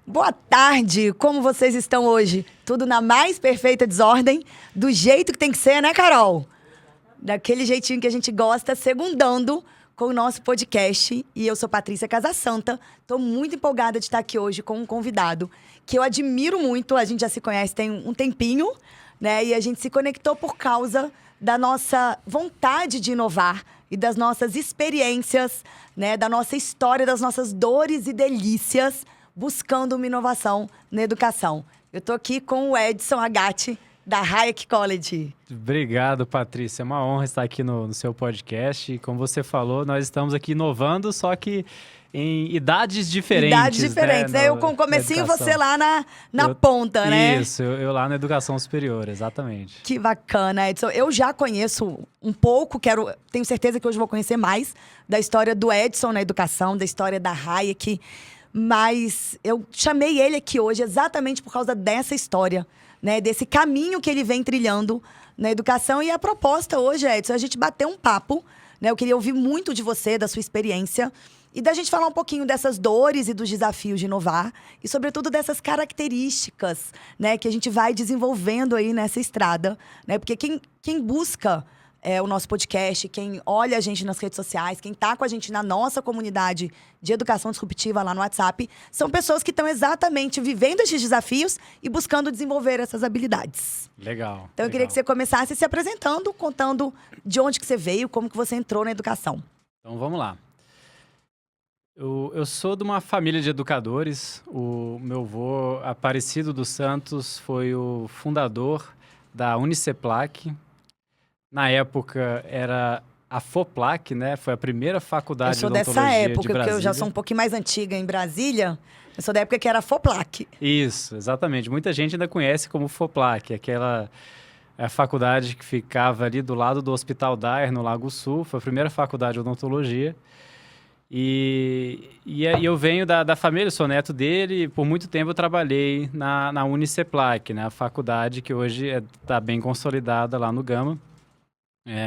Boa tarde, como vocês estão hoje? Tudo na mais perfeita desordem, do jeito que tem que ser, né, Carol? Daquele jeitinho que a gente gosta, segundando com o nosso podcast. E eu sou Patrícia Casasanta, estou muito empolgada de estar aqui hoje com um convidado que eu admiro muito, a gente já se conhece tem um tempinho, né? E a gente se conectou por causa da nossa vontade de inovar e das nossas experiências, né? Da nossa história, das nossas dores e delícias, buscando uma inovação na educação. Eu estou aqui com o Edson Agatti, da Hayek College. Obrigado, Patrícia. É uma honra estar aqui no seu podcast. E como você falou, nós estamos aqui inovando, só que em idades diferentes. Idades diferentes, né? Eu com o comecinho, você lá na ponta, né? Isso, eu lá na educação superior, exatamente. Que bacana, Edson. Eu já conheço um pouco, tenho certeza que hoje vou conhecer mais da história do Edson na educação, da história da Hayek. Mas eu chamei ele aqui hoje exatamente por causa dessa história, né? Desse caminho que ele vem trilhando na educação. E a proposta hoje, Edson, é a gente bater um papo, né? Eu queria ouvir muito de você, da sua experiência, e da gente falar um pouquinho dessas dores e dos desafios de inovar, e sobretudo dessas características, né? Que a gente vai desenvolvendo aí nessa estrada, né? Porque quem busca o nosso podcast, quem olha a gente nas redes sociais, quem está com a gente na nossa comunidade de educação disruptiva lá no WhatsApp, são pessoas que estão exatamente vivendo esses desafios e buscando desenvolver essas habilidades. Legal. Então eu queria que você começasse se apresentando, contando de onde que você veio, como que você entrou na educação. Então vamos lá. Eu sou de uma família de educadores. O meu avô, Aparecido dos Santos, foi o fundador da Uniceplac. Na época, era a FOPLAC, né? Foi a primeira faculdade de odontologia de Brasília. Eu sou dessa época, porque eu já sou um pouquinho mais antiga em Brasília. Eu sou da época que era a FOPLAC. Isso, exatamente. Muita gente ainda conhece como FOPLAC, aquela faculdade que ficava ali do lado do Hospital Daer, no Lago Sul. Foi a primeira faculdade de odontologia. E eu venho da família, sou neto dele, e por muito tempo eu trabalhei na Uniceplac, né? A faculdade que hoje está bem consolidada lá no Gama.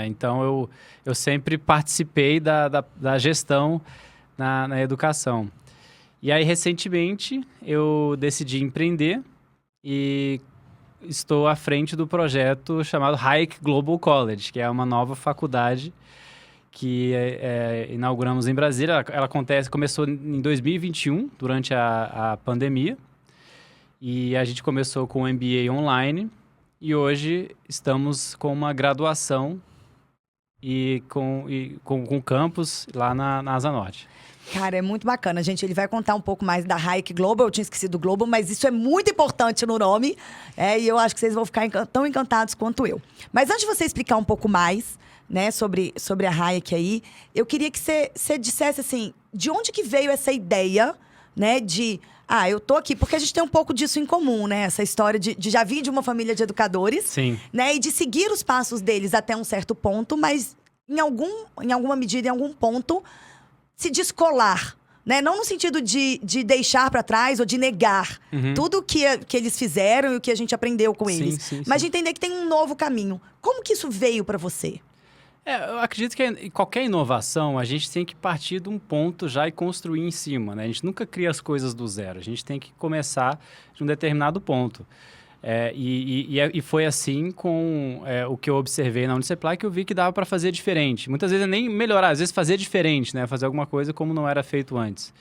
Então, eu sempre participei da gestão na educação. E aí, recentemente, eu decidi empreender e estou à frente do projeto chamado Hayek Global College, que é uma nova faculdade que inauguramos em Brasília. Ela começou em 2021, durante a pandemia. E a gente começou com o MBA online. E hoje estamos com uma graduação e com campus lá na Asa Norte. Cara, é muito bacana, gente. Ele vai contar um pouco mais da Hayek Global. Eu tinha esquecido do Global, mas isso é muito importante no nome. E eu acho que vocês vão ficar tão encantados quanto eu. Mas antes de você explicar um pouco mais, né, sobre a Hayek aí, eu queria que você dissesse, assim, de onde que veio essa ideia, né, de... eu tô aqui, porque a gente tem um pouco disso em comum, né? Essa história de já vir de uma família de educadores. Sim. Né? E de seguir os passos deles até um certo ponto, mas em alguma medida, em algum ponto, se descolar. Né? Não no sentido de deixar para trás ou de negar tudo que eles fizeram e o que a gente aprendeu com eles. Sim, mas de entender que tem um novo caminho. Como que isso veio para você? Eu acredito que em qualquer inovação, a gente tem que partir de um ponto já e construir em cima, né? A gente nunca cria as coisas do zero. A gente tem que começar de um determinado ponto. E foi assim com o que eu observei na Uniceplac, que eu vi que dava para fazer diferente. Muitas vezes nem melhorar, às vezes fazer diferente, né? Fazer alguma coisa como não era feito antes.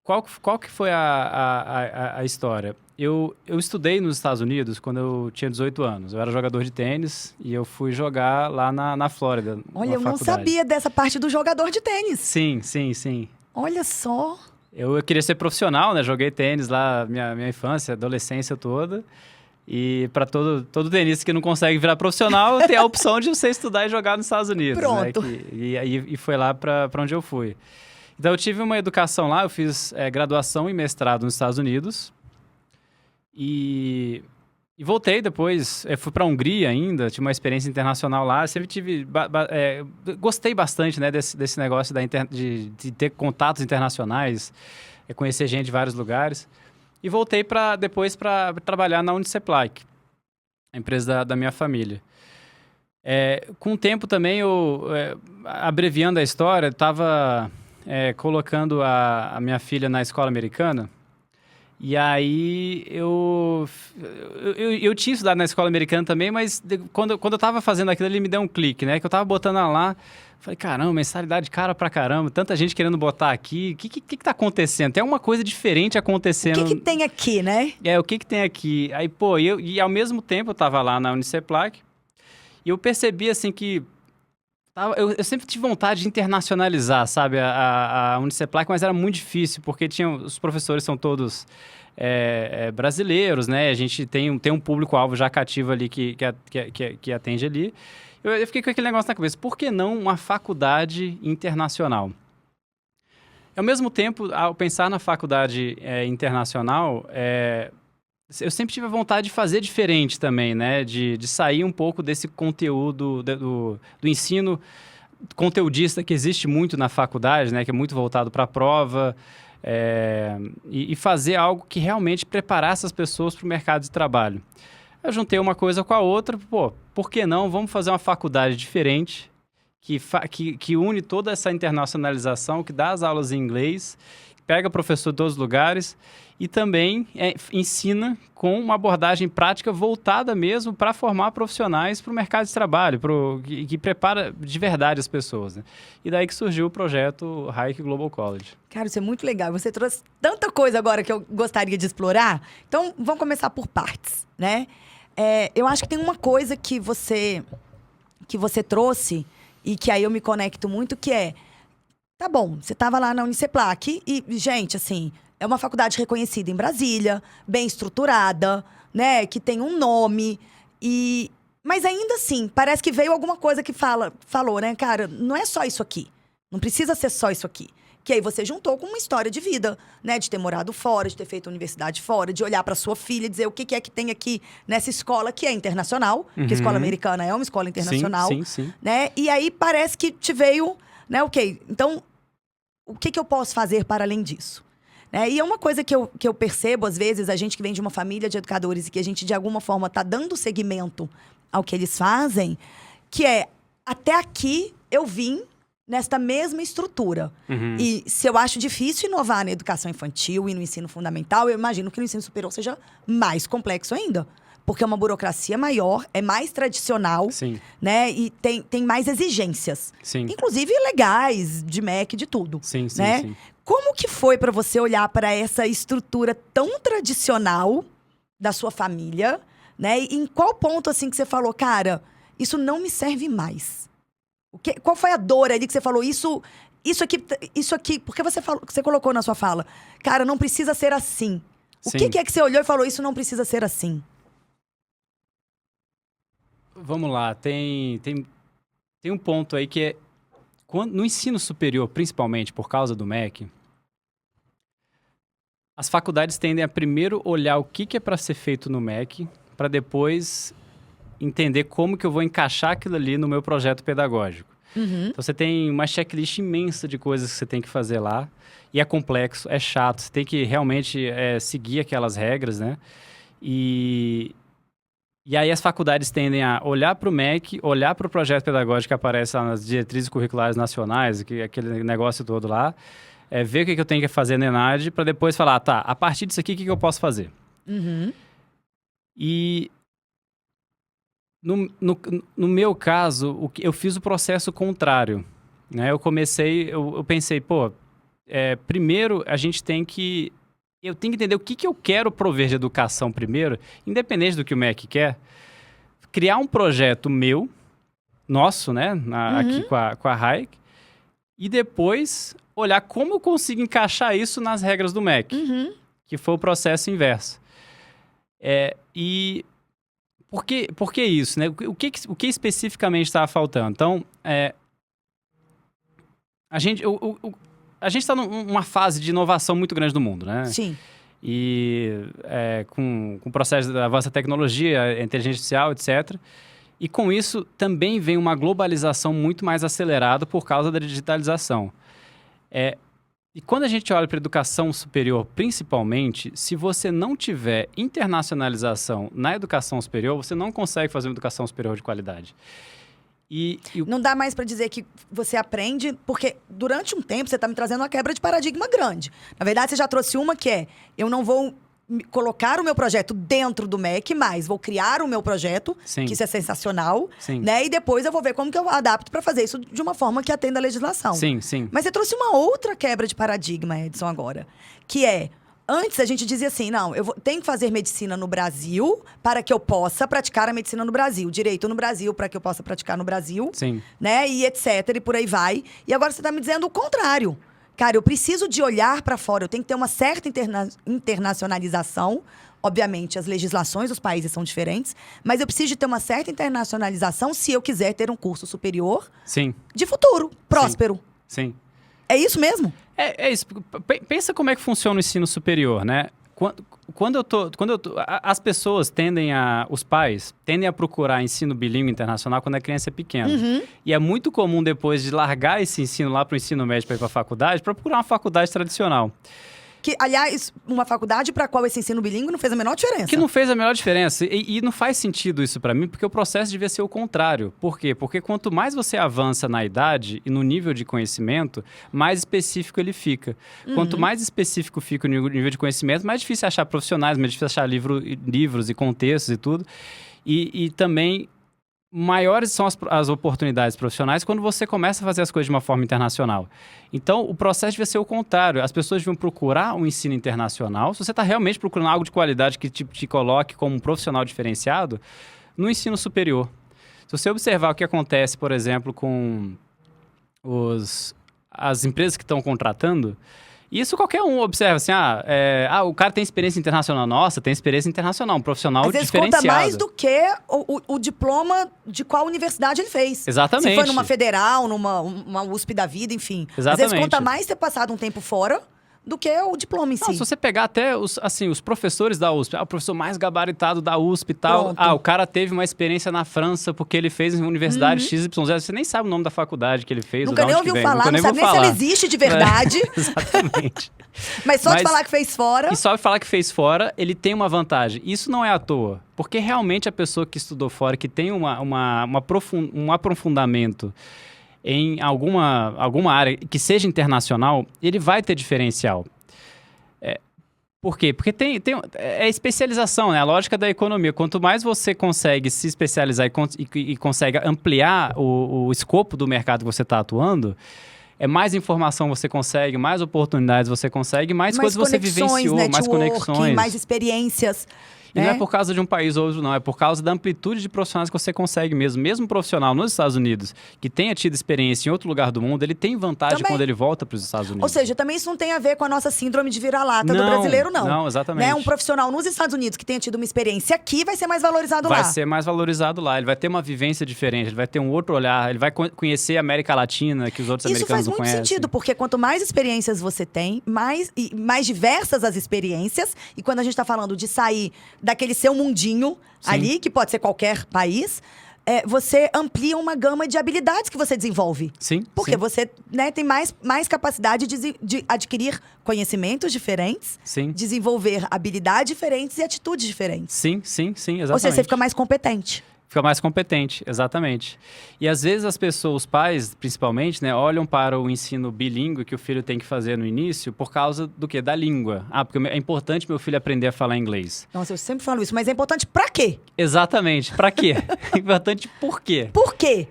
Qual que foi a história? Eu estudei nos Estados Unidos quando eu tinha 18 anos. Eu era jogador de tênis e eu fui jogar lá na Flórida. Olha, eu não sabia dessa parte do jogador de tênis. Sim. Olha só. Eu queria ser profissional, né? Joguei tênis lá minha infância, adolescência toda. E para todo tenista que não consegue virar profissional, tem a opção de você estudar e jogar nos Estados Unidos. Pronto. Né? E foi lá para onde eu fui. Então, eu tive uma educação lá, eu fiz graduação e mestrado nos Estados Unidos. E voltei depois, fui para a Hungria ainda, tive uma experiência internacional lá. Sempre gostei bastante, né, desse negócio de ter contatos internacionais, conhecer gente de vários lugares. E voltei depois para trabalhar na Uniceplac, a empresa da minha família. Com o tempo também, abreviando a história, estava colocando a minha filha na escola americana. E aí eu tinha estudado na escola americana também, mas quando eu estava fazendo aquilo, ele me deu um clique, né? Que eu estava botando lá, falei, caramba, mensalidade cara pra caramba, tanta gente querendo botar aqui, o que tá acontecendo? Tem alguma coisa diferente acontecendo. O que tem aqui, né? O que tem aqui? Aí, pô, e ao mesmo tempo eu estava lá na Uniceplac e eu percebi, assim, que eu sempre tive vontade de internacionalizar, sabe, a Uniceplac, mas era muito difícil, porque os professores são todos brasileiros, né? A gente tem um público-alvo já cativo ali que atende ali. Eu fiquei com aquele negócio na cabeça, por que não uma faculdade internacional? Ao mesmo tempo, ao pensar na faculdade internacional, eu sempre tive a vontade de fazer diferente também, né? De sair um pouco desse conteúdo do ensino conteudista que existe muito na faculdade, né? Que é muito voltado para a prova, e fazer algo que realmente preparasse as pessoas para o mercado de trabalho. Eu juntei uma coisa com a outra, pô, por que não? Vamos fazer uma faculdade diferente, que une toda essa internacionalização, que dá as aulas em inglês, pega professor de todos os lugares e também ensina com uma abordagem prática voltada mesmo para formar profissionais para o mercado de trabalho, que prepara de verdade as pessoas, né? E daí que surgiu o projeto Hayek Global College. Cara, isso é muito legal. Você trouxe tanta coisa agora que eu gostaria de explorar. Então, vamos começar por partes, né? Eu acho que tem uma coisa que você trouxe e que aí eu me conecto muito, que tá bom, você estava lá na Uniceplac e, gente, assim, é uma faculdade reconhecida em Brasília, bem estruturada, né? Que tem um nome. Mas ainda assim, parece que veio alguma coisa que falou, né? Cara, não é só isso aqui. Não precisa ser só isso aqui. Que aí você juntou com uma história de vida, né? De ter morado fora, de ter feito universidade fora, de olhar para sua filha e dizer o que é que tem aqui nessa escola que é internacional, porque a escola americana é uma escola internacional. Sim. Né? E aí parece que te veio, né? Ok, então, o que eu posso fazer para além disso? Né? E é uma coisa que eu percebo, às vezes, a gente que vem de uma família de educadores e que a gente, de alguma forma, está dando seguimento ao que eles fazem, que até aqui eu vim nesta mesma estrutura. E se eu acho difícil inovar na educação infantil e no ensino fundamental, eu imagino que no ensino superior seja mais complexo ainda. Porque é uma burocracia maior, é mais tradicional, né? E tem mais exigências. Sim. Inclusive legais, de MEC, de tudo. Sim. Como que foi para você olhar para essa estrutura tão tradicional da sua família, né? E em qual ponto, assim, que você falou, cara, isso não me serve mais? Qual foi a dor ali que você falou, isso aqui, porque você colocou na sua fala, cara, não precisa ser assim. O que é que você olhou e falou, isso não precisa ser assim? Vamos lá, tem um ponto aí que no ensino superior, principalmente por causa do MEC, as faculdades tendem a primeiro olhar o que é para ser feito no MEC, para depois entender como que eu vou encaixar aquilo ali no meu projeto pedagógico. Então, você tem uma checklist imensa de coisas que você tem que fazer lá, e é complexo, é chato, você tem que realmente seguir aquelas regras, né? E aí as faculdades tendem a olhar para o MEC, olhar para o projeto pedagógico que aparece lá nas diretrizes curriculares nacionais, aquele negócio todo lá, ver o que eu tenho que fazer na ENAD, para depois falar, tá, a partir disso aqui, o que eu posso fazer? E no meu caso, eu fiz o processo contrário, né? Eu pensei, pô, primeiro a gente eu tenho que entender o que eu quero prover de educação primeiro, independente do que o MEC quer, criar um projeto nosso, né, aqui com a Hayek, e depois olhar como eu consigo encaixar isso nas regras do MEC, que foi o processo inverso. E por que isso, né? O que especificamente estava faltando? Então, a gente está numa fase de inovação muito grande no mundo, né? Sim. E com o processo de avanço da tecnologia, inteligência artificial, etc. E com isso também vem uma globalização muito mais acelerada por causa da digitalização. E quando a gente olha para a educação superior, principalmente, se você não tiver internacionalização na educação superior, você não consegue fazer uma educação superior de qualidade. Não dá mais para dizer que você aprende, porque durante um tempo você está me trazendo uma quebra de paradigma grande. Na verdade, você já trouxe uma que eu não vou colocar o meu projeto dentro do MEC, mas vou criar o meu projeto, Sim. que isso é sensacional, Sim. né? E depois eu vou ver como que eu adapto para fazer isso de uma forma que atenda a legislação. Sim, sim. Mas você trouxe uma outra quebra de paradigma, Edson, agora, que é... Antes a gente dizia assim, não, tenho que fazer medicina no Brasil para que eu possa praticar a medicina no Brasil. Direito no Brasil para que eu possa praticar no Brasil. Sim. Né? E etc, e por aí vai. E agora você está me dizendo o contrário. Cara, eu preciso de olhar para fora, eu tenho que ter uma certa internacionalização. Obviamente, as legislações dos países são diferentes, mas eu preciso de ter uma certa internacionalização se eu quiser ter um curso superior Sim. de futuro, próspero. Sim. É isso mesmo? É isso. Pensa como é que funciona o ensino superior, né? As pessoas os pais tendem a procurar ensino bilíngue internacional quando a criança é pequena. Uhum. E é muito comum depois de largar esse ensino lá para o ensino médio para ir para a faculdade, para procurar uma faculdade tradicional. Que, aliás, uma faculdade para a qual esse ensino bilíngue não fez a menor diferença. Que não fez a menor diferença. E não faz sentido isso para mim, porque o processo devia ser o contrário. Por quê? Porque quanto mais você avança na idade e no nível de conhecimento, mais específico ele fica. Quanto mais específico fica o nível de conhecimento, mais difícil achar profissionais, mais difícil achar livros e contextos e tudo. E também... maiores são as oportunidades profissionais quando você começa a fazer as coisas de uma forma internacional. Então, o processo devia ser o contrário. As pessoas deviam procurar um ensino internacional. Se você está realmente procurando algo de qualidade que te coloque como um profissional diferenciado, no ensino superior. Se você observar o que acontece, por exemplo, com as empresas que estão contratando... Isso qualquer um observa assim, o cara tem experiência internacional. Nossa, tem experiência internacional, um profissional às vezes diferenciado. conta mais do que o diploma de qual universidade ele fez. Exatamente. Se foi numa federal, uma USP da vida, enfim. Exatamente. Às vezes conta mais ter passado um tempo fora do que o diploma em si. Se você pegar até os professores da USP, o professor mais gabaritado da USP e tal, Pronto. O cara teve uma experiência na França porque ele fez em universidade XYZ, você nem sabe o nome da faculdade que ele fez. Nunca nem ouviu falar, não sabe nem se ela existe de verdade. Exatamente. Mas só de falar que fez fora... E só de falar que fez fora, ele tem uma vantagem. Isso não é à toa, porque realmente a pessoa que estudou fora, que tem um aprofundamento em alguma área que seja internacional, ele vai ter diferencial. Por quê? Porque é especialização, né? A lógica da economia. Quanto mais você consegue se especializar e consegue ampliar o escopo do mercado que você está atuando, mais informação você consegue, mais oportunidades você consegue, mais coisas você vivenciou, mais conexões. Mais experiências. E não é por causa de um país ou outro, não. É por causa da amplitude de profissionais que você consegue mesmo. Mesmo um profissional nos Estados Unidos, que tenha tido experiência em outro lugar do mundo, ele tem vantagem quando ele volta para os Estados Unidos. Ou seja, também isso não tem a ver com a nossa síndrome de vira-lata do brasileiro, não. Não, exatamente. Né? Um profissional nos Estados Unidos que tenha tido uma experiência aqui vai ser mais valorizado lá. Vai ser mais valorizado lá. Ele vai ter uma vivência diferente, ele vai ter um outro olhar, ele vai conhecer a América Latina que os outros americanos não conhecem. Isso faz muito sentido, porque quanto mais experiências você tem, mais diversas as experiências, e quando a gente está falando de sair daquele seu mundinho ali, que pode ser qualquer país, você amplia uma gama de habilidades que você desenvolve. Sim. Porque você tem mais capacidade de adquirir conhecimentos diferentes, desenvolver habilidades diferentes e atitudes diferentes. Sim, exatamente. Ou seja, você fica mais competente. Fica mais competente, exatamente. E às vezes as pessoas, os pais principalmente, né, olham para o ensino bilíngue que o filho tem que fazer no início por causa do quê? Da língua. Porque é importante meu filho aprender a falar inglês. Nossa, eu sempre falo isso, mas é importante pra quê? Exatamente, pra quê? É importante por quê? Por quê?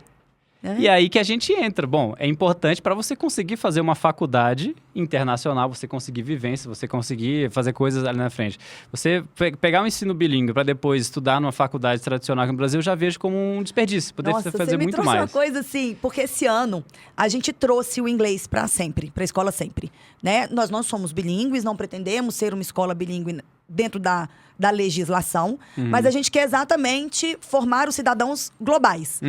E aí que a gente entra. Bom, é importante para você conseguir fazer uma faculdade internacional, você conseguir vivência, você conseguir fazer coisas ali na frente. Você pegar um ensino bilíngue para depois estudar numa faculdade tradicional aqui no Brasil, eu já vejo como um desperdício. Poderia fazer muito mais. Uma coisa assim, porque esse ano a gente trouxe o inglês para sempre, para a escola sempre, né? Nós não somos bilíngues, não pretendemos ser uma escola bilíngue dentro da legislação, mas a gente quer exatamente formar os cidadãos globais,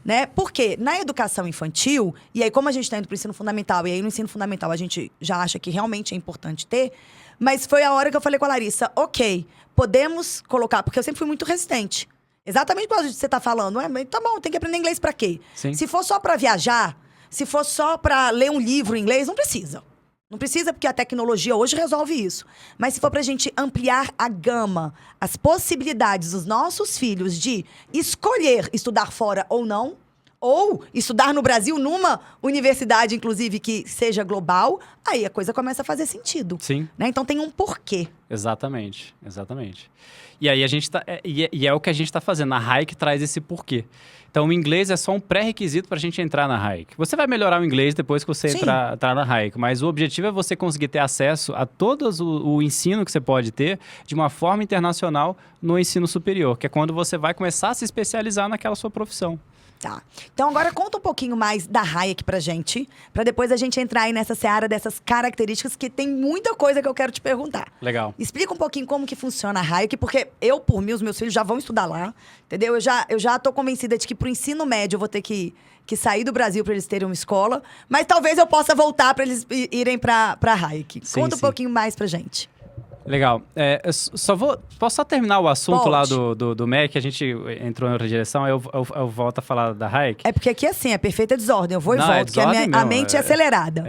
né? Porque na educação infantil, e aí como a gente está indo para o ensino fundamental, e aí no ensino fundamental a gente já acha que realmente é importante ter, mas foi a hora que eu falei com a Larissa, ok, podemos colocar, porque eu sempre fui muito resistente, exatamente por causa do que você está falando, mas tá bom, tem que aprender inglês para quê? Sim. Se for só para viajar, se for só para ler um livro em inglês, não precisa. Não precisa, porque a tecnologia hoje resolve isso. Mas se for pra gente ampliar a gama, as possibilidades dos nossos filhos de escolher estudar fora ou não, ou estudar no Brasil numa universidade, inclusive, que seja global, aí a coisa começa a fazer sentido. Sim. Né? Então tem um porquê. Exatamente. E aí a gente é o que a gente está fazendo. A Hayek traz esse porquê. Então o inglês é só um pré-requisito para a gente entrar na Hayek. Você vai melhorar o inglês depois que você entrar na Hayek, mas o objetivo é você conseguir ter acesso a todo o ensino que você pode ter de uma forma internacional no ensino superior, que é quando você vai começar a se especializar naquela sua profissão. Tá. Então agora conta um pouquinho mais da Hayek pra gente, pra depois a gente entrar aí nessa seara dessas características, que tem muita coisa que eu quero te perguntar. Legal. Explica um pouquinho como que funciona a Hayek, porque eu, por mim, os meus filhos já vão estudar lá, entendeu? Eu já tô convencida de que pro ensino médio eu vou ter que sair do Brasil pra eles terem uma escola, mas talvez eu possa voltar pra eles irem pra Hayek. Conta um pouquinho mais pra gente. Legal. Posso só terminar o assunto Pode. lá do MEC? A gente entrou em outra direção, aí eu volto a falar da Hayek. É porque aqui, assim, é perfeita desordem. Eu vou e Não, volto, porque a mente é acelerada.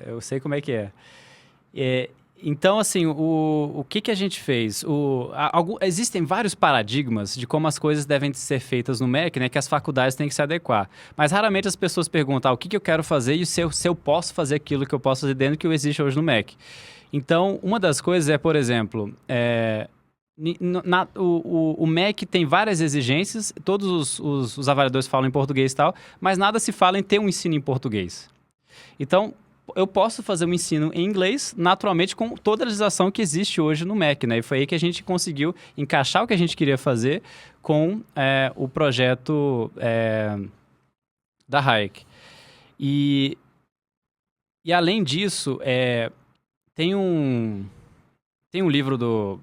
Eu sei como é que é. Então, assim, o que a gente fez? Existem vários paradigmas de como as coisas devem ser feitas no MEC, né? Que as faculdades têm que se adequar. Mas raramente as pessoas perguntam o que eu quero fazer e se eu posso fazer aquilo que eu posso fazer dentro do que existe hoje no MEC. Então, uma das coisas é, por exemplo, o MEC tem várias exigências, todos os avaliadores falam em português e tal, mas nada se fala em ter um ensino em português. Então, eu posso fazer um ensino em inglês, naturalmente, com toda a legislação que existe hoje no MEC, né? E foi aí que a gente conseguiu encaixar o que a gente queria fazer com o projeto da Hayek. E além disso, tem um livro do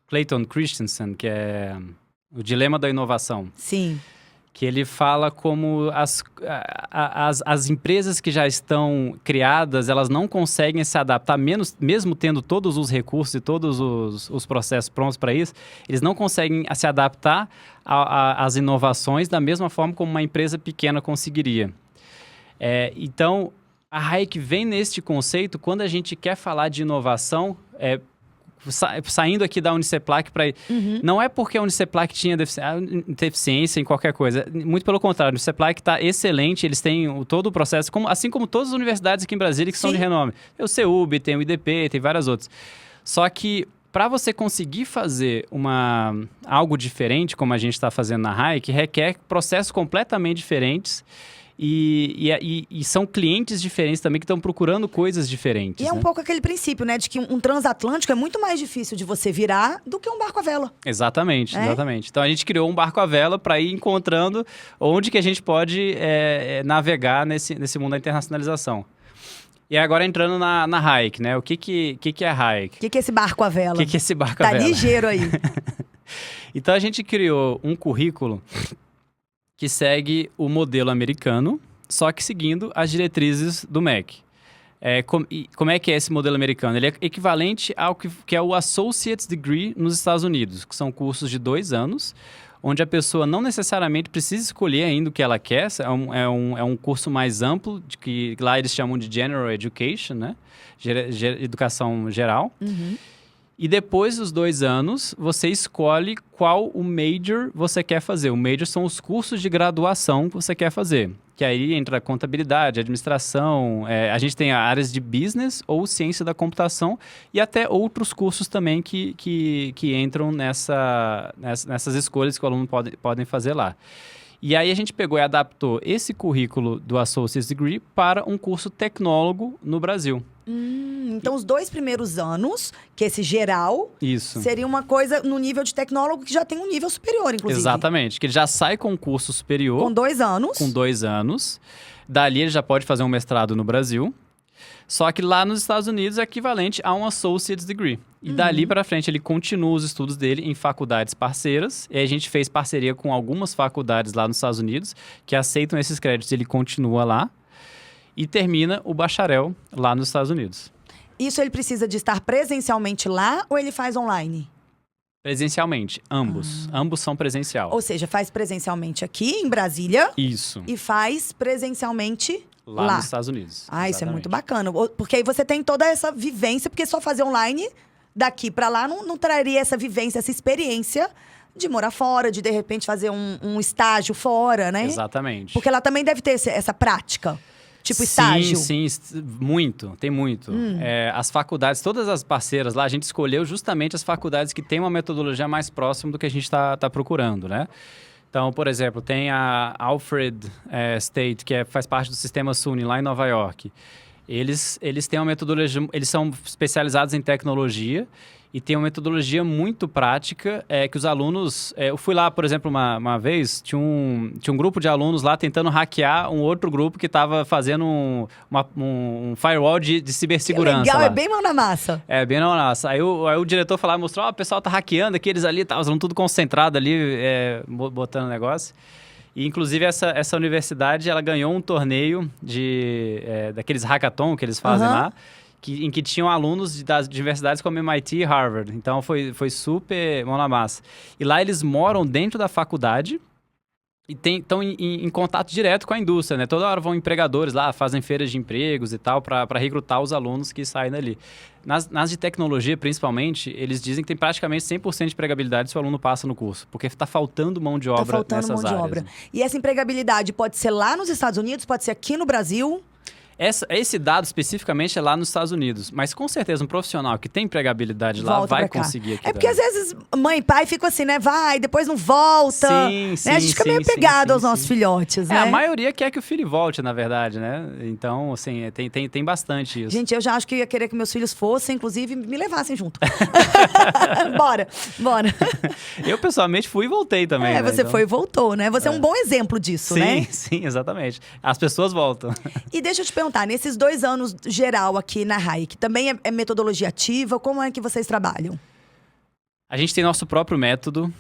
Clayton Christensen, que é O Dilema da Inovação. Sim. Que ele fala como as empresas que já estão criadas, elas não conseguem se adaptar, mesmo tendo todos os recursos e todos os processos prontos para isso, eles não conseguem se adaptar às inovações da mesma forma como uma empresa pequena conseguiria. Então, a Hayek vem neste conceito quando a gente quer falar de inovação, saindo aqui da Uniceplac para... Não é porque a Uniceplac tinha deficiência em qualquer coisa. Muito pelo contrário, a Uniceplac está excelente, eles têm todo o processo, assim como todas as universidades aqui em Brasília que são de renome. Tem o CEUB, tem o IDP, tem várias outras. Só que para você conseguir fazer algo diferente, como a gente está fazendo na Hayek, requer processos completamente diferentes. E são clientes diferentes também que estão procurando coisas diferentes. E é um pouco aquele princípio, né? De que um transatlântico é muito mais difícil de você virar do que um barco à vela. Exatamente. Então a gente criou um barco à vela para ir encontrando onde que a gente pode navegar nesse mundo da internacionalização. E agora entrando na Hayek, né? O que é a Hayek? O que é esse barco à vela? O que é esse barco à vela? Tá ligeiro aí. Então a gente criou um currículo que segue o modelo americano, só que seguindo as diretrizes do MEC. Como é que é esse modelo americano? Ele é equivalente ao que é o Associate's Degree nos Estados Unidos, que são cursos de 2 anos, onde a pessoa não necessariamente precisa escolher ainda o que ela quer. É um curso mais amplo, que lá eles chamam de General Education, né? Educação geral. E depois dos 2 anos, você escolhe qual o major você quer fazer. O major são os cursos de graduação que você quer fazer. Que aí entra contabilidade, administração, a gente tem áreas de business ou ciência da computação e até outros cursos também que entram nessas escolhas que o aluno podem fazer lá. E aí a gente pegou e adaptou esse currículo do Associate's Degree para um curso tecnólogo no Brasil. Então, os 2 primeiros anos, que esse geral, seria uma coisa no nível de tecnólogo que já tem um nível superior, inclusive. Exatamente, que ele já sai com um curso superior. Com 2 anos. Com 2 anos. Dali ele já pode fazer um mestrado no Brasil. Só que lá nos Estados Unidos é equivalente a um Associate's Degree. E dali para frente ele continua os estudos dele em faculdades parceiras. E a gente fez parceria com algumas faculdades lá nos Estados Unidos que aceitam esses créditos. Ele continua lá e termina o bacharel lá nos Estados Unidos. Isso ele precisa de estar presencialmente lá ou ele faz online? Presencialmente, ambos. Ambos são presencial. Ou seja, faz presencialmente aqui em Brasília. Isso. E faz presencialmente lá nos Estados Unidos. Isso é muito bacana. Porque aí você tem toda essa vivência, porque só fazer online daqui para lá não traria essa vivência, essa experiência de morar fora, de repente fazer um estágio fora, né? Exatamente. Porque ela também deve ter essa prática. Tipo estágio. Sim, muito, tem muito. As faculdades, todas as parceiras lá, a gente escolheu justamente as faculdades que têm uma metodologia mais próxima do que a gente está procurando, né? Então, por exemplo, tem a Alfred State, que faz parte do sistema SUNY, lá em Nova York. Eles têm uma metodologia, eles são especializados em tecnologia e tem uma metodologia muito prática que os alunos... eu fui lá, por exemplo, uma vez, tinha um grupo de alunos lá tentando hackear um outro grupo que estava fazendo um firewall de cibersegurança. Legal, lá. é bem mão na massa. Bem na massa. Aí o diretor falou, mostrou, o pessoal tá hackeando aqui, eles ali, estavam tudo concentrado ali, botando negócio. E, inclusive, essa universidade, ela ganhou um torneio daqueles hackathon que eles fazem lá, em que tinham alunos das universidades como MIT e Harvard. Então, foi super mão na massa. E lá eles moram dentro da faculdade e estão em contato direto com a indústria, né? Toda hora vão empregadores lá, fazem feiras de empregos e tal, para recrutar os alunos que saem dali. Nas de tecnologia, principalmente, eles dizem que tem praticamente 100% de empregabilidade se o aluno passa no curso, porque está faltando mão de obra nessas áreas. E essa empregabilidade pode ser lá nos Estados Unidos, pode ser aqui no Brasil? Esse dado especificamente é lá nos Estados Unidos, mas com certeza um profissional que tem empregabilidade lá vai conseguir aqui. Porque às vezes mãe e pai ficam assim, né? Vai, depois não volta. Sim, né? A gente fica meio pegado aos nossos filhotes, né? A maioria quer que o filho volte, na verdade, né? Então, assim, tem bastante isso. Gente, eu já acho que ia querer que meus filhos fossem, inclusive, me levassem junto. Bora. Eu, pessoalmente, fui e voltei também. Você foi e voltou, né? Você é um bom exemplo disso, né? Sim, exatamente. As pessoas voltam. E deixa eu te perguntar, nesses 2 anos geral aqui na RAI, que também é metodologia ativa, como é que vocês trabalham? A gente tem nosso próprio método,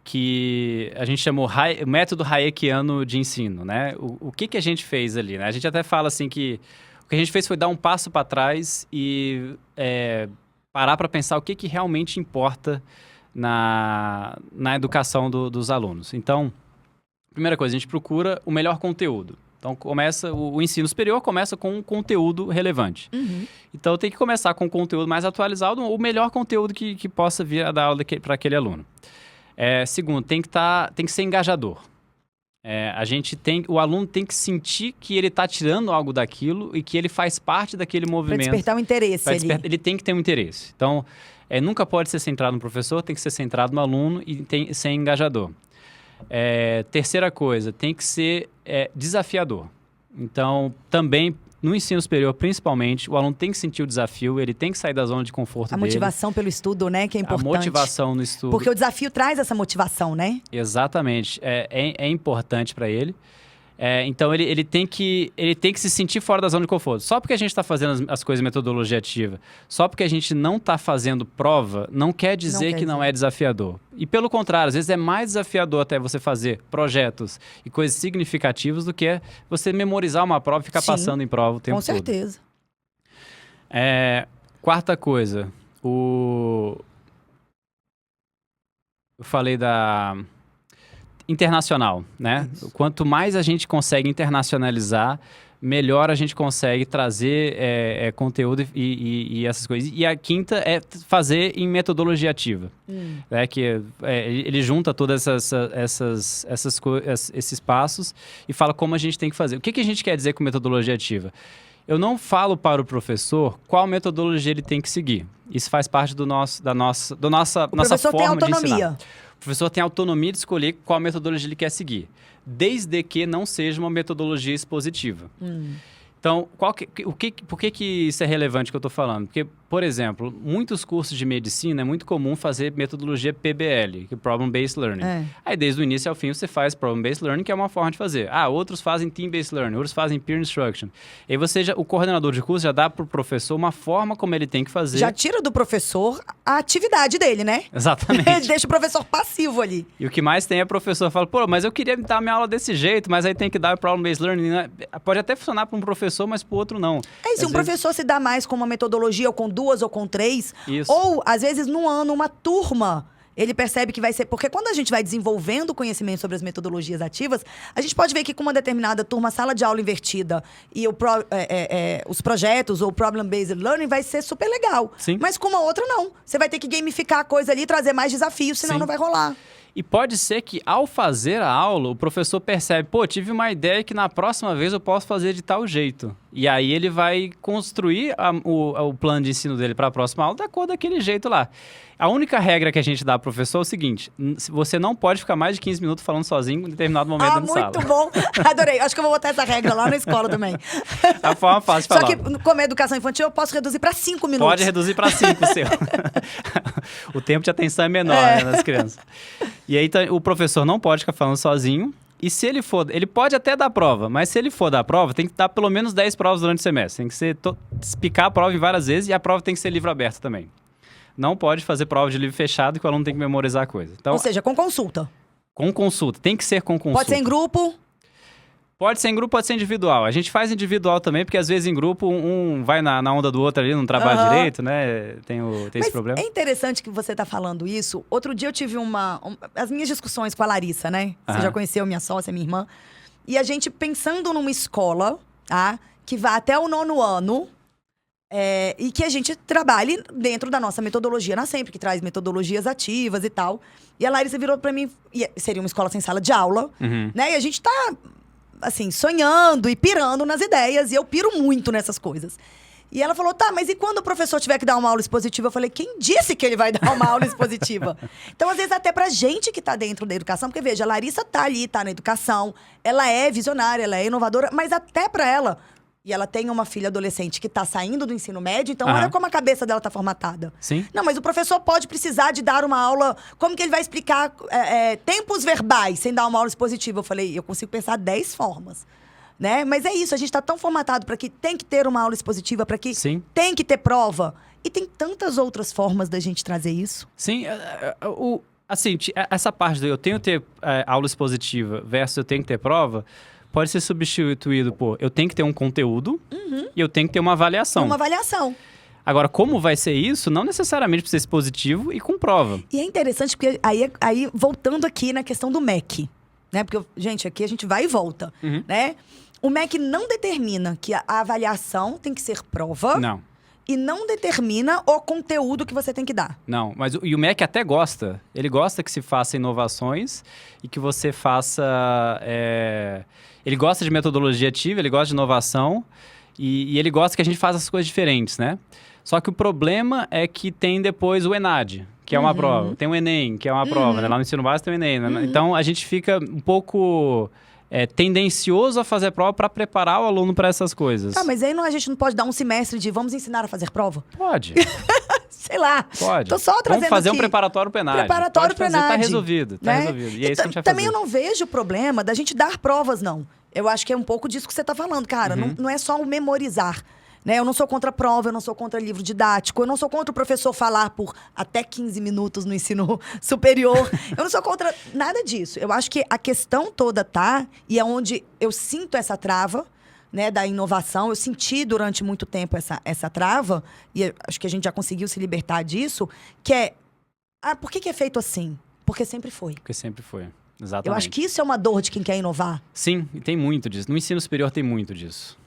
que a gente chamou método hayekiano de ensino, né? O que a gente fez ali, né? A gente até fala assim que o que a gente fez foi dar um passo para trás e parar para pensar o que realmente importa na educação dos alunos. Então, primeira coisa, a gente procura o melhor conteúdo. Então, o ensino superior começa com um conteúdo relevante. Então, tem que começar com um conteúdo mais atualizado, o melhor conteúdo que possa vir a dar aula para aquele aluno. Segundo, tem que ser engajador. O aluno tem que sentir que ele está tirando algo daquilo e que ele faz parte daquele movimento. Para despertar um interesse ali. Ele tem que ter um interesse. Então, nunca pode ser centrado no professor, tem que ser centrado no aluno e ser engajador. Terceira coisa, tem que ser desafiador. Então, também, no ensino superior, principalmente, o aluno tem que sentir o desafio, ele tem que sair da zona de conforto dele. A motivação pelo estudo, né, que é importante. A motivação no estudo. Porque o desafio traz essa motivação, né? Exatamente. É importante para ele. Então, ele tem que se sentir fora da zona de conforto. Só porque a gente está fazendo as coisas em metodologia ativa, só porque a gente não está fazendo prova, não quer dizer que não é desafiador. E pelo contrário, às vezes é mais desafiador até você fazer projetos e coisas significativas do que você memorizar uma prova e ficar passando em prova o tempo todo. Com certeza. Quarta coisa, eu falei da... internacional, né? Isso. Quanto mais a gente consegue internacionalizar, melhor a gente consegue trazer conteúdo e essas coisas. E a quinta é fazer em metodologia ativa. Ele junta todos esses passos e fala como a gente tem que fazer. O que a gente quer dizer com metodologia ativa? Eu não falo para o professor qual metodologia ele tem que seguir. Isso faz parte da nossa forma de ensinar. O professor tem autonomia. O professor tem autonomia de escolher qual metodologia ele quer seguir, desde que não seja uma metodologia expositiva. Então, por que isso é relevante que eu estou falando? Porque, por exemplo, muitos cursos de medicina é muito comum fazer metodologia PBL, que é Problem Based Learning. Aí, desde o início ao fim, você faz Problem Based Learning, que é uma forma de fazer. Outros fazem Team Based Learning, outros fazem Peer Instruction. E aí o coordenador de curso já dá para o professor uma forma como ele tem que fazer. Já tira do professor a atividade dele, né? Exatamente. Deixa o professor passivo ali. E o que mais tem é o professor fala, mas eu queria dar minha aula desse jeito, mas aí tem que dar o Problem Based Learning. Né? Pode até funcionar para um professor, mas para o outro não. Se um professor se dá mais com uma metodologia, ou com 2 ou com 3, ou às vezes num ano, uma turma, ele percebe que vai ser... Porque quando a gente vai desenvolvendo conhecimento sobre as metodologias ativas, a gente pode ver que com uma determinada turma, sala de aula invertida e os projetos ou Problem-Based Learning vai ser super legal. Sim. Mas com uma outra, não. Você vai ter que gamificar a coisa ali e trazer mais desafios, senão não vai rolar. E pode ser que, ao fazer a aula, o professor percebe, pô, tive uma ideia que na próxima vez eu posso fazer de tal jeito. E aí ele vai construir o plano de ensino dele para a próxima aula da cor daquele jeito lá. A única regra que a gente dá ao professor é o seguinte, você não pode ficar mais de 15 minutos falando sozinho em determinado momento da sala. Muito bom. Adorei. Acho que eu vou botar essa regra lá na escola também. A forma fácil de falar. Só que como é educação infantil, eu posso reduzir para 5 minutos. Pode reduzir para 5, seu. O tempo de atenção é menor, né, nas crianças. E aí o professor não pode ficar falando sozinho. E se ele for... Ele pode até dar prova, mas se ele for dar prova, tem que dar pelo menos 10 provas durante o semestre. Tem que ser explicar a prova em várias vezes e a prova tem que ser livro aberto também. Não pode fazer prova de livro fechado que o aluno tem que memorizar a coisa. Então, ou seja, com consulta. Com consulta. Tem que ser com consulta. Pode ser em grupo? Pode ser em grupo, pode ser individual. A gente faz individual também, porque às vezes em grupo um vai na onda do outro ali, não trabalha direito, né? Tem esse problema. É interessante que você tá falando isso. Outro dia eu tive as minhas discussões com a Larissa, né? Você já conheceu minha sócia, minha irmã. E a gente pensando numa escola, tá? Que vá até o 9º ano. E que a gente trabalhe dentro da nossa metodologia na Sempre, que traz metodologias ativas e tal. E a Larissa virou pra mim... Seria uma escola sem sala de aula, né? E a gente tá... assim, sonhando e pirando nas ideias. E eu piro muito nessas coisas. E ela falou, tá, mas e quando o professor tiver que dar uma aula expositiva? Eu falei, quem disse que ele vai dar uma aula expositiva? Então, às vezes, até pra gente que tá dentro da educação, porque, veja, a Larissa tá ali, tá na educação, ela é visionária, ela é inovadora, mas até pra ela... E ela tem uma filha adolescente que tá saindo do ensino médio, então olha como a cabeça dela tá formatada. Sim. Não, mas o professor pode precisar de dar uma aula... Como que ele vai explicar tempos verbais sem dar uma aula expositiva? Eu falei, eu consigo pensar 10 formas. Né? Mas é isso, a gente tá tão formatado para que tem que ter uma aula expositiva, para que tem que ter prova. E tem tantas outras formas da gente trazer isso. Sim, assim, essa parte do eu tenho que ter aula expositiva versus eu tenho que ter prova... Pode ser substituído por eu tenho que ter um conteúdo e eu tenho que ter uma avaliação. Uma avaliação. Agora, como vai ser isso? Não necessariamente precisa ser expositivo e com prova. E é interessante porque aí voltando aqui na questão do MEC, né? Porque, gente, aqui a gente vai e volta, né? O MEC não determina que a avaliação tem que ser prova. Não. E não determina o conteúdo que você tem que dar. Não, mas o MEC até gosta. Ele gosta que se faça inovações e que você faça... Ele gosta de metodologia ativa, ele gosta de inovação e ele gosta que a gente faça as coisas diferentes, né? Só que o problema é que tem depois o ENAD, que é uma prova. Tem o Enem, que é uma prova, né? Lá no ensino básico tem o Enem, né? Então, a gente fica um pouco... tendencioso a fazer prova para preparar o aluno para essas coisas. Tá, mas aí a gente não pode dar um semestre de vamos ensinar a fazer prova? Pode. Sei lá. Pode. Tô só trazendo vamos fazer aqui. Um preparatório para ENAD. Preparatório para ENAD. Tá resolvido, tá resolvido. E é isso que a gente vai também fazer. eu não vejo problema da gente dar provas, não. Eu acho que é um pouco disso que você tá falando, cara. Não é só o memorizar. Né? Eu não sou contra a prova, eu não sou contra livro didático, eu não sou contra o professor falar por até 15 minutos no ensino superior. Eu não sou contra nada disso. Eu acho que a questão toda tá, e é onde eu sinto essa trava, né, da inovação. Eu senti durante muito tempo essa trava, e acho que a gente já conseguiu se libertar disso, que é, por que é feito assim? Porque sempre foi. Porque sempre foi, exatamente. Eu acho que isso é uma dor de quem quer inovar. Sim, e tem muito disso. No ensino superior tem muito disso.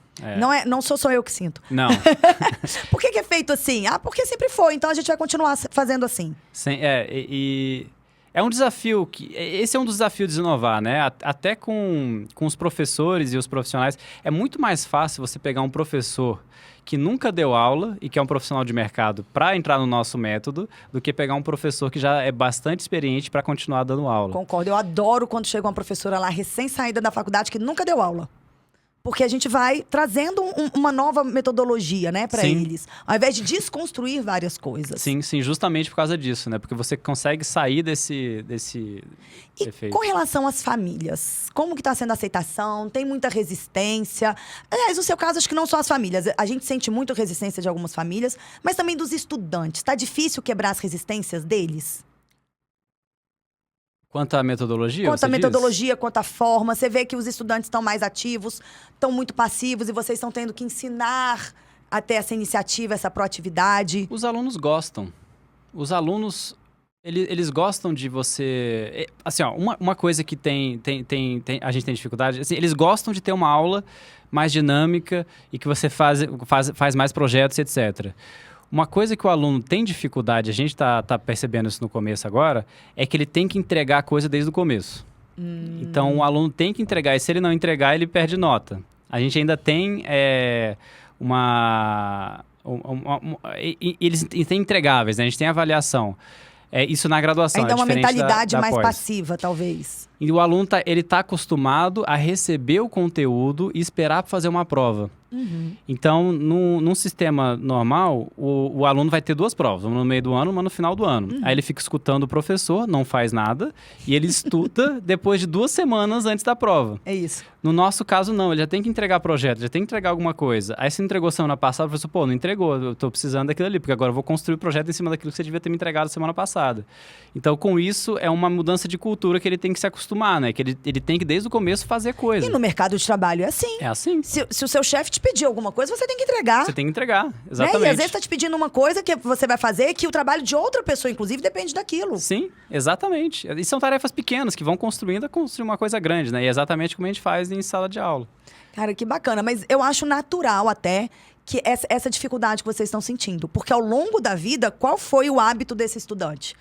Não sou só eu que sinto. Não. Por que é feito assim? Porque sempre foi, então a gente vai continuar fazendo assim. Sim, é um desafio esse é um dos desafios de inovar, né? Até com os professores e os profissionais. É muito mais fácil você pegar um professor que nunca deu aula e que é um profissional de mercado para entrar no nosso método, do que pegar um professor que já é bastante experiente para continuar dando aula. Concordo. Eu adoro quando chega uma professora lá recém-saída da faculdade que nunca deu aula. Porque a gente vai trazendo uma nova metodologia, né, para eles. Ao invés de desconstruir várias coisas. Sim, justamente por causa disso, né? Porque você consegue sair desse efeito. Com relação às famílias, como que está sendo a aceitação? Tem muita resistência? Aliás, no seu caso, acho que não só as famílias. A gente sente muito resistência de algumas famílias, mas também dos estudantes. Está difícil quebrar as resistências deles? Quanto à metodologia? Quanto à metodologia, quanto à forma. Você vê que os estudantes estão mais ativos, estão muito passivos e vocês estão tendo que ensinar a ter essa iniciativa, essa proatividade. Os alunos gostam. Os alunos, eles gostam de você... Assim, ó, uma coisa que a gente tem dificuldade, assim, eles gostam de ter uma aula mais dinâmica e que você faz mais projetos, etc. Uma coisa que o aluno tem dificuldade, a gente está percebendo isso no começo agora, é que ele tem que entregar a coisa desde o começo. Então, o aluno tem que entregar, e se ele não entregar, ele perde nota. A gente ainda tem eles têm entregáveis, né? A gente tem avaliação. Isso na graduação. Ainda é uma diferente mentalidade da mais pós. passiva, talvez. E o aluno ele tá acostumado a receber o conteúdo e esperar para fazer uma prova. Então, num sistema normal, o aluno vai ter 2 provas, uma no meio do ano, uma no final do ano. Aí ele fica escutando o professor, não faz nada, e ele estuda depois de 2 semanas antes da prova. É isso. No nosso caso, não. Ele já tem que entregar projeto, já tem que entregar alguma coisa. Aí, se entregou semana passada, o professor, pô, não entregou, eu tô precisando daquilo ali, porque agora eu vou construir o projeto em cima daquilo que você devia ter me entregado semana passada. Então, com isso, é uma mudança de cultura que ele tem que se acostumar, né? Que ele tem que, desde o começo, fazer coisa. E no mercado de trabalho é assim. É assim. Se o seu chefe te pedir alguma coisa, você tem que entregar. Você tem que entregar, Né? exatamente. E às vezes tá te pedindo uma coisa que você vai fazer, que o trabalho de outra pessoa, inclusive, depende daquilo. Sim, exatamente. E são tarefas pequenas que vão construindo a construir uma coisa grande, né? E é exatamente como a gente faz em sala de aula. Cara, que bacana. Mas eu acho natural até que essa dificuldade que vocês estão sentindo. Porque ao longo da vida, qual foi o hábito desse estudante?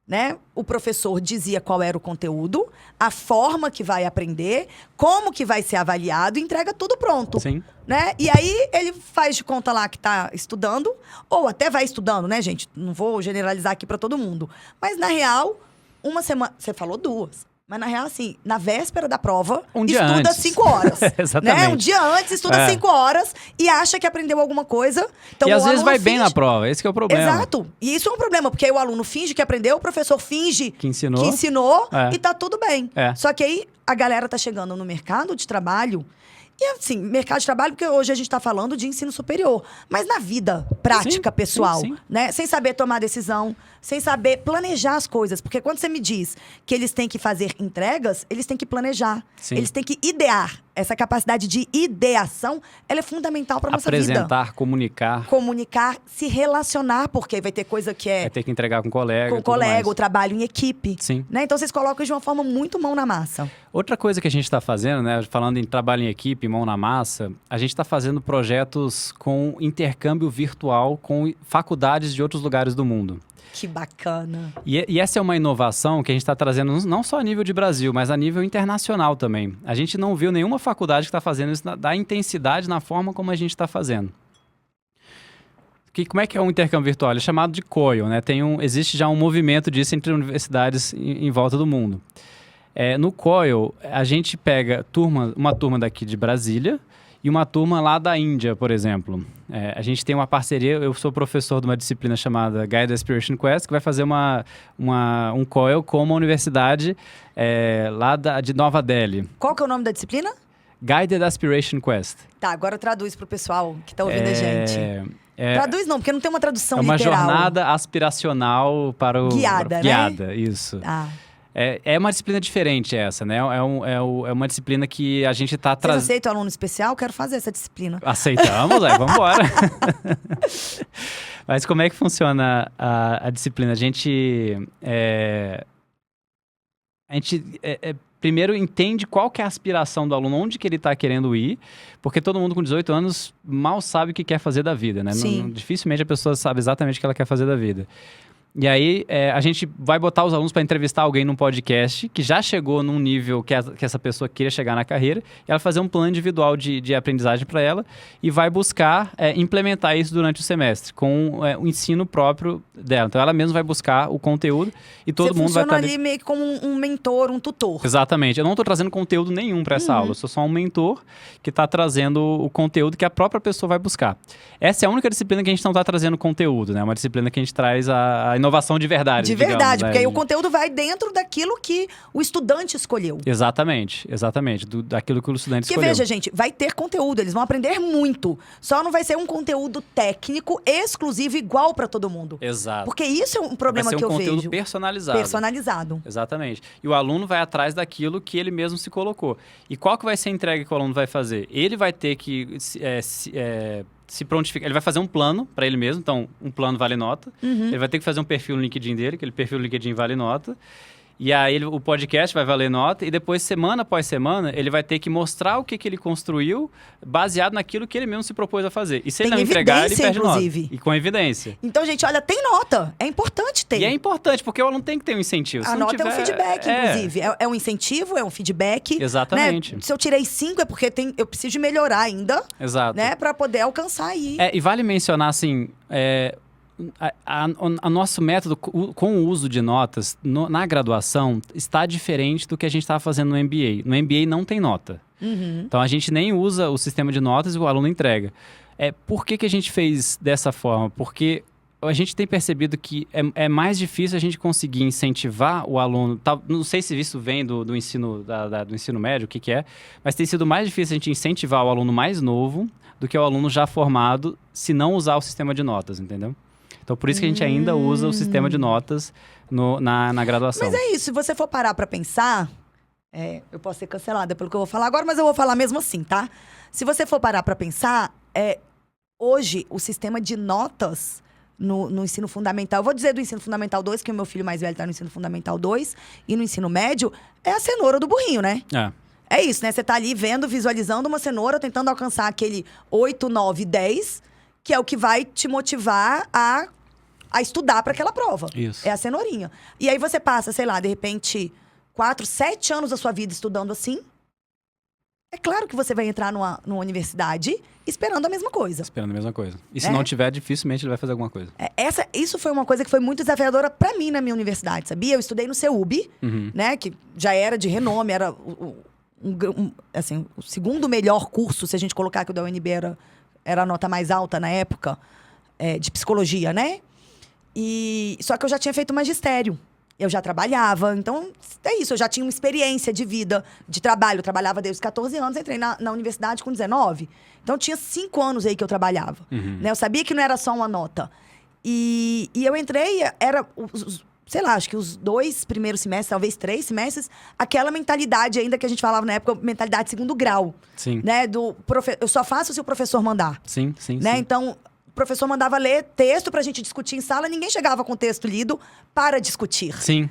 Né? O professor dizia qual era o conteúdo, a forma que vai aprender, como que vai ser avaliado, e entrega tudo pronto. Sim. Né? E aí ele faz de conta lá que tá estudando, ou até vai estudando, né, gente? Não vou generalizar aqui para todo mundo. Mas na real, uma semana. Você falou 2. Mas, na real, assim, na véspera da prova, Um dia estuda antes. 5 horas. Exatamente. Né? Um dia antes, estuda 5 horas e acha que aprendeu alguma coisa. Então, E o às vezes aluno vai bem finge- na prova, esse que é o problema. Exato. E isso é um problema, porque aí o aluno finge que aprendeu, o professor finge Que ensinou. e tá tudo bem. É. Só que aí a galera tá chegando no mercado de trabalho. E assim, mercado de trabalho, porque hoje a gente tá falando de ensino superior. Mas na vida prática, Sim, pessoal, sim. né? Sem saber tomar decisão, sem saber planejar as coisas. Porque quando você me diz que eles têm que fazer entregas, eles têm que planejar. Sim. Eles têm que idear. Essa capacidade de ideação, ela é fundamental pra nossa vida. Apresentar, comunicar, Comunicar, se relacionar, porque vai ter coisa que vai ter que entregar com o colega. com o e tudo colega, mais. o trabalho em equipe. Sim. Né? Então vocês colocam de uma forma muito mão na massa. Outra coisa que a gente está fazendo, né, falando em trabalho em equipe, mão na massa, a gente está fazendo projetos com intercâmbio virtual com faculdades de outros lugares do mundo. Que bacana. E essa é uma inovação que a gente está trazendo não só a nível de Brasil, mas a nível internacional também. A gente não viu nenhuma faculdade que está fazendo isso da intensidade na forma como a gente está fazendo. Como é que é um intercâmbio virtual? Ele é chamado de COIL, né? Existe já um movimento disso entre universidades em volta do mundo. No COIL, a gente pega uma turma daqui de Brasília e uma turma lá da Índia, por exemplo. A gente tem uma parceria, eu sou professor de uma disciplina chamada Guided Aspiration Quest, que vai fazer um COIL com uma universidade lá de Nova Delhi. Qual que é o nome da disciplina? Guided Aspiration Quest. Tá, agora traduz pro pessoal que tá ouvindo a gente. Traduz não, porque não tem uma tradução É uma literal. jornada aspiracional para o... Guiada, né? Guiada, isso. Ah. É uma disciplina diferente essa, né? É uma disciplina que a gente está Vocês trazendo... aceitam aluno especial? Quero fazer essa disciplina. Aceitamos, vamos embora. Mas como é que funciona a disciplina? A gente primeiro entende qual que é a aspiração do aluno, onde que ele está querendo ir, porque todo mundo com 18 anos mal sabe o que quer fazer da vida, né? Sim. Dificilmente a pessoa sabe exatamente o que ela quer fazer da vida. E aí, a gente vai botar os alunos para entrevistar alguém num podcast que já chegou num nível que essa pessoa queira chegar na carreira, e ela fazer um plano individual de aprendizagem para ela e vai buscar implementar isso durante o semestre, com o ensino próprio dela. Então, ela mesma vai buscar o conteúdo e todo mundo vai estar ali meio que como um mentor, um tutor. Exatamente. Eu não estou trazendo conteúdo nenhum para essa aula. Eu sou só um mentor que está trazendo o conteúdo que a própria pessoa vai buscar. Essa é a única disciplina que a gente não está trazendo conteúdo, né? Uma disciplina que a gente traz a inovação de verdade. De verdade, digamos, né? porque aí o conteúdo vai dentro daquilo que o estudante escolheu. Exatamente. Daquilo que o estudante Porque escolheu. veja, gente, vai ter conteúdo, eles vão aprender muito. Só não vai ser um conteúdo técnico, exclusivo, igual para todo mundo. Exato. Porque isso é um problema vai ser que eu conteúdo vejo. personalizado. Personalizado. Exatamente. E o aluno vai atrás daquilo que ele mesmo se colocou. E qual que vai ser a entrega que o aluno vai fazer? Ele vai ter que se prontificar. Ele vai fazer um plano para ele mesmo. Então, um plano vale nota. Ele vai ter que fazer um perfil no LinkedIn dele, aquele perfil no LinkedIn vale nota. E aí o podcast vai valer nota e depois, semana após semana, ele vai ter que mostrar o que ele construiu baseado naquilo que ele mesmo se propôs a fazer. E se ele não entregar, ele perde inclusive. nota. E com evidência. Então, gente, olha, tem nota. É importante ter. E é importante, porque o aluno tem que ter um incentivo. A nota é um feedback, inclusive. É um incentivo, é um feedback. Exatamente. Né? Se eu tirei 5 é porque eu preciso de melhorar ainda. Exato. Né? Pra poder alcançar aí. E vale mencionar, assim... A nosso método com o uso de notas na graduação está diferente do que a gente estava fazendo no MBA. No MBA não tem nota. Então a gente nem usa o sistema de notas e o aluno entrega. Por que a gente fez dessa forma? Porque a gente tem percebido que é mais difícil a gente conseguir incentivar o aluno. Não sei se isso vem do ensino, do ensino médio, o que é, mas tem sido mais difícil a gente incentivar o aluno mais novo do que o aluno já formado, se não usar o sistema de notas, entendeu? Então, por isso que a gente ainda usa o sistema de notas na graduação. Mas é isso, se você for parar pra pensar... eu posso ser cancelada pelo que eu vou falar agora, mas eu vou falar mesmo assim, tá? Se você for parar pra pensar, hoje, o sistema de notas no ensino fundamental... Eu vou dizer do ensino fundamental 2, que o meu filho mais velho tá no ensino fundamental 2, e no ensino médio, é a cenoura do burrinho, né? É isso, né? Você tá ali vendo, visualizando uma cenoura, tentando alcançar aquele 8, 9, 10... que é o que vai te motivar a estudar para aquela prova. Isso. É a cenourinha. E aí você passa, sei lá, de repente, 4, 7 anos da sua vida estudando assim. É claro que você vai entrar numa universidade esperando a mesma coisa. Esperando a mesma coisa. E se não tiver, dificilmente ele vai fazer alguma coisa. Isso foi uma coisa que foi muito desafiadora para mim na minha universidade, sabia? Eu estudei no CEUB, né? Que já era de renome, era o segundo melhor curso, se a gente colocar que o da UNB era a nota mais alta na época, de psicologia, né? Só que eu já tinha feito magistério. Eu já trabalhava. Então, é isso. Eu já tinha uma experiência de vida, de trabalho. Eu trabalhava desde os 14 anos. Entrei na universidade com 19. Então, tinha 5 anos aí que eu trabalhava. Né? Eu sabia que não era só uma nota. E eu entrei, era... sei lá, acho que os 2 primeiros semestres, talvez 3 semestres, aquela mentalidade ainda que a gente falava na época, mentalidade de segundo grau. Sim. Né? Eu só faço se o professor mandar. Sim. Né? Então, o professor mandava ler texto pra gente discutir em sala, ninguém chegava com o texto lido para discutir. Sim.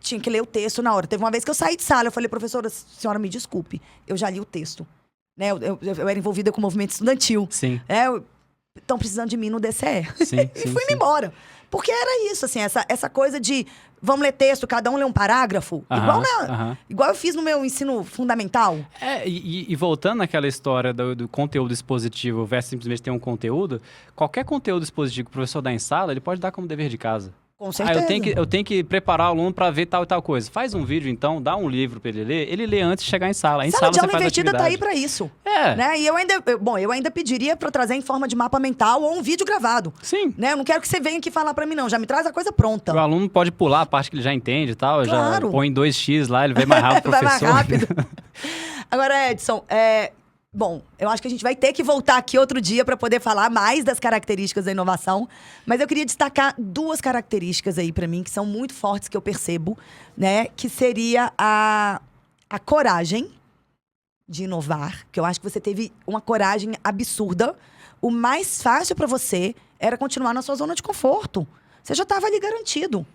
Tinha que ler o texto na hora. Teve uma vez que eu saí de sala, eu falei, professora, senhora, me desculpe, eu já li o texto. Né? Eu era envolvida com o movimento estudantil. Sim. Estão precisando de mim no DCE. Sim, e fui-me embora. Porque era isso, assim, essa coisa de vamos ler texto, cada um lê um parágrafo. Igual eu fiz no meu ensino fundamental. E voltando naquela história do conteúdo expositivo versus simplesmente ter um conteúdo, qualquer conteúdo expositivo que o professor dá em sala, ele pode dar como dever de casa. Com certeza. Eu tenho que preparar o aluno para ver tal e tal coisa. Faz um vídeo, então, dá um livro para ele ler. Ele lê antes de chegar em sala. Sala de aula invertida tá aí para isso. Né? E eu ainda pediria para trazer em forma de mapa mental ou um vídeo gravado. Sim. Né? Eu não quero que você venha aqui falar para mim, não. Já me traz a coisa pronta. O aluno pode pular a parte que ele já entende e tal. Claro. Já põe 2x lá, ele vê mais rápido o professor. Vai mais rápido. Agora, Edson, bom, eu acho que a gente vai ter que voltar aqui outro dia para poder falar mais das características da inovação. Mas eu queria destacar 2 características aí para mim, que são muito fortes, que eu percebo, né? Que seria a coragem de inovar, que eu acho que você teve uma coragem absurda. O mais fácil para você era continuar na sua zona de conforto. Você já estava ali garantido.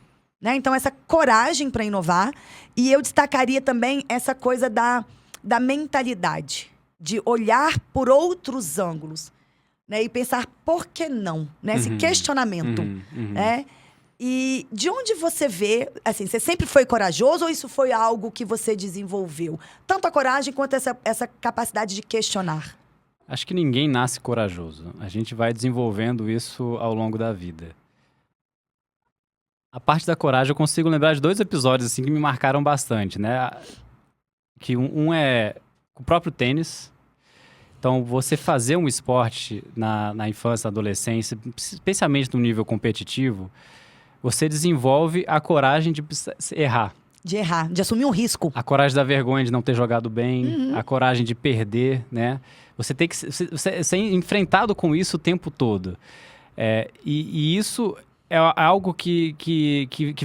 Né? Então, essa coragem para inovar. E eu destacaria também essa coisa da mentalidade. De olhar por outros ângulos, né? E pensar, por que não? Né? Esse questionamento. Né? E de onde você vê... Assim, você sempre foi corajoso ou isso foi algo que você desenvolveu? Tanto a coragem quanto essa capacidade de questionar. Acho que ninguém nasce corajoso. A gente vai desenvolvendo isso ao longo da vida. A parte da coragem, eu consigo lembrar de 2 episódios assim, que me marcaram bastante, né? Que um é... o próprio tênis. Então, você fazer um esporte na infância, na adolescência, especialmente no nível competitivo, você desenvolve a coragem de errar. De errar, de assumir um risco. A coragem da vergonha de não ter jogado bem, a coragem de perder, né? Você tem que ser enfrentado com isso o tempo todo. E isso é algo que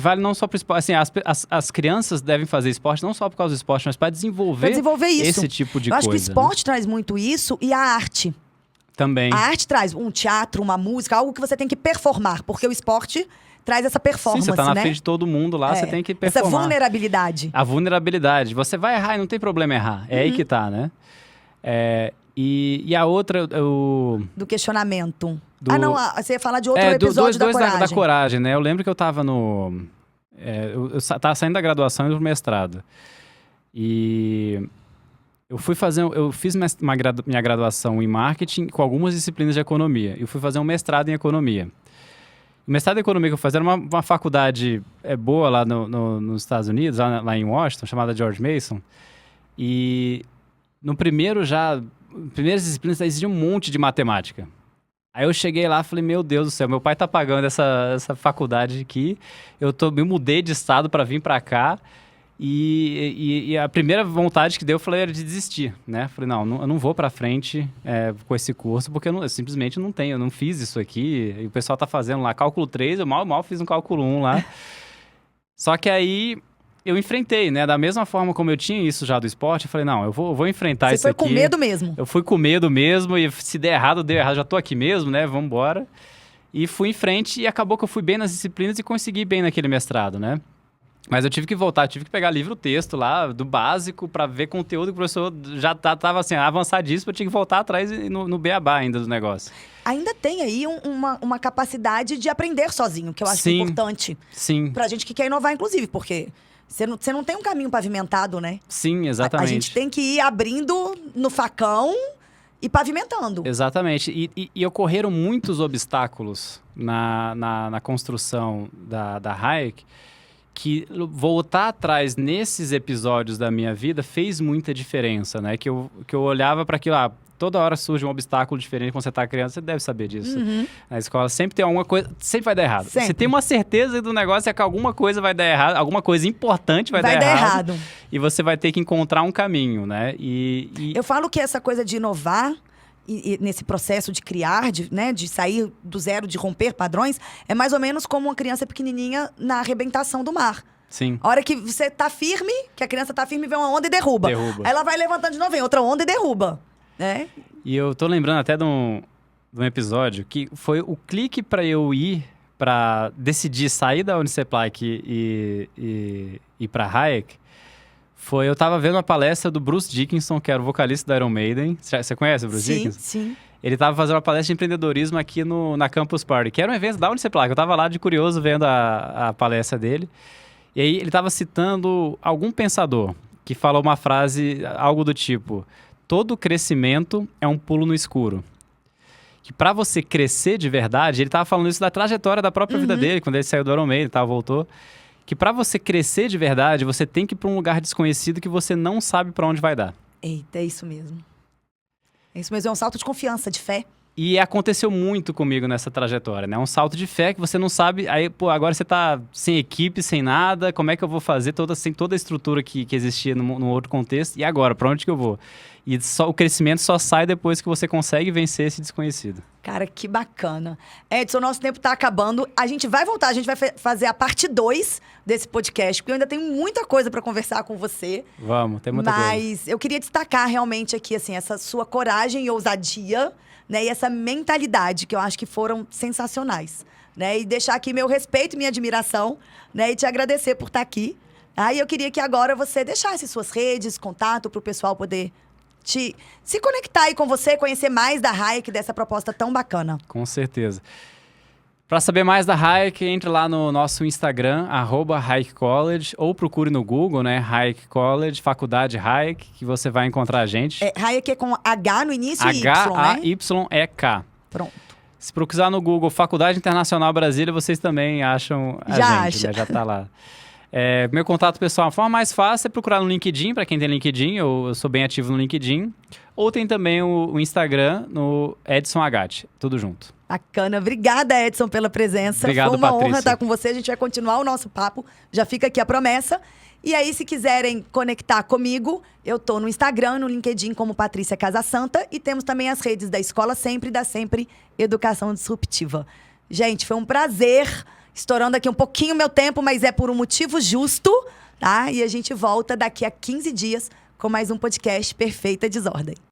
vale não só para o esporte. Assim, as crianças devem fazer esporte não só por causa do esporte, mas para desenvolver isso. esse tipo de coisa. Eu acho que o esporte traz muito isso e a arte. Também. A arte traz um teatro, uma música, algo que você tem que performar. Porque o esporte traz essa performance, Sim, você tá na né? frente de todo mundo lá, você tem que Essa performar. vulnerabilidade. A vulnerabilidade. Você vai errar e não tem problema errar. É aí que tá, né? E a outra, Do questionamento. Do- Você ia falar de outro episódio da dois coragem. da coragem, né? Eu lembro que eu tava tava saindo da graduação e do mestrado. E eu fiz minha graduação em marketing com algumas disciplinas de economia. Eu fui fazer um mestrado em economia. O mestrado em economia que eu fazia era uma faculdade boa lá nos Estados Unidos, lá em Washington, chamada George Mason. E primeiras disciplinas exigiam um monte de matemática. Aí eu cheguei lá e falei, meu Deus do céu, meu pai tá pagando essa faculdade aqui, me mudei de estado para vir para cá, e a primeira vontade que deu, eu falei, era de desistir, né? Falei, eu não vou para frente com esse curso, porque eu simplesmente não tenho, eu não fiz isso aqui, e o pessoal tá fazendo lá cálculo 3, eu mal fiz um cálculo 1 lá. Só que aí eu enfrentei, né? Da mesma forma como eu tinha isso já do esporte, eu falei, eu vou enfrentar isso aqui. Você foi com medo mesmo? Eu fui com medo mesmo, e se der errado, deu errado. Já tô aqui mesmo, né? Vamos embora. E fui em frente, e acabou que eu fui bem nas disciplinas e consegui bem naquele mestrado, né? Mas eu tive que voltar, tive que pegar livro-texto lá, do básico, para ver conteúdo que o professor já tava assim, avançadíssimo, eu tinha que voltar atrás no beabá ainda do negócio. Ainda tem aí uma capacidade de aprender sozinho, que eu acho importante. Sim. Pra gente que quer inovar, inclusive, porque você não tem um caminho pavimentado, né? Sim, exatamente. A gente tem que ir abrindo no facão e pavimentando. Exatamente. E ocorreram muitos obstáculos na construção da Hayek, que voltar atrás nesses episódios da minha vida fez muita diferença, né? Que eu olhava para aquilo, toda hora surge um obstáculo diferente quando você está criança, você deve saber disso. Uhum. Na escola sempre tem alguma coisa, sempre vai dar errado. Sempre. Você tem uma certeza do negócio é que alguma coisa vai dar errado, alguma coisa importante vai dar errado. E você vai ter que encontrar um caminho, né? Eu falo que essa coisa de inovar e nesse processo de criar, de sair do zero, de romper padrões, é mais ou menos como uma criança pequenininha na arrebentação do mar. Sim. A hora que você tá firme, que a criança tá firme, vem uma onda e derruba. Aí ela vai levantando de novo, vem outra onda e derruba. Né? E eu tô lembrando até de um episódio que foi o clique para eu ir, para decidir sair da Uniceplac e ir para Hayek. Eu tava vendo uma palestra do Bruce Dickinson, que era o vocalista da Iron Maiden. Você conhece o Bruce Dickinson? Sim. Ele tava fazendo uma palestra de empreendedorismo aqui na Campus Party, que era um evento da Uniceplac. Eu tava lá de curioso vendo a palestra dele. E aí ele tava citando algum pensador que falou uma frase, algo do tipo: todo crescimento é um pulo no escuro. Que para você crescer de verdade, ele tava falando isso da trajetória da própria vida dele, quando ele saiu do Iron Maiden e voltou. Que para você crescer de verdade, você tem que ir para um lugar desconhecido que você não sabe para onde vai dar. Eita, é isso mesmo. É isso mesmo, é um salto de confiança, de fé. E aconteceu muito comigo nessa trajetória, né? Um salto de fé que você não sabe, aí, agora você tá sem equipe, sem nada, como é que eu vou fazer sem toda a estrutura que existia num outro contexto, e agora, para onde que eu vou? E o crescimento só sai depois que você consegue vencer esse desconhecido. Cara, que bacana. Edson, nosso tempo tá acabando. A gente vai voltar, a gente vai fazer a parte 2 desse podcast, porque eu ainda tenho muita coisa para conversar com você. Vamos, tem muita coisa. Mas eu queria destacar realmente aqui, assim, essa sua coragem e ousadia, né? E essa mentalidade, que eu acho que foram sensacionais, né? E deixar aqui meu respeito e minha admiração, né? E te agradecer por estar aqui. E eu queria que agora você deixasse suas redes, contato, para o pessoal poder se conectar aí com você, conhecer mais da Hayek, dessa proposta tão bacana. Com certeza. Para saber mais da Hayek, entre lá no nosso Instagram, @Hayek College, ou procure no Google, né? Hayek College, Faculdade Hayek, que você vai encontrar a gente. Hayek é com H no início e Y, né? H-A-Y-E-K. Pronto. Se procurar no Google Faculdade Internacional Brasília, vocês também acham a gente, né? Já tá lá. Meu contato pessoal, a forma mais fácil é procurar no LinkedIn, para quem tem LinkedIn, eu sou bem ativo no LinkedIn. Ou tem também o Instagram, no Edson Agatti, tudo junto. Bacana. Obrigada, Edson, pela presença. Obrigado, foi uma Patrícia. honra estar com você. A gente vai continuar o nosso papo. Já fica aqui a promessa. E aí, se quiserem conectar comigo, eu tô no Instagram, no LinkedIn, como Patrícia Casasanta. E temos também as redes da Escola Sempre e da Sempre Educação Disruptiva. Gente, foi um prazer. Estourando aqui um pouquinho meu tempo, mas é por um motivo justo, tá? E a gente volta daqui a 15 dias com mais um podcast Perfeita Desordem.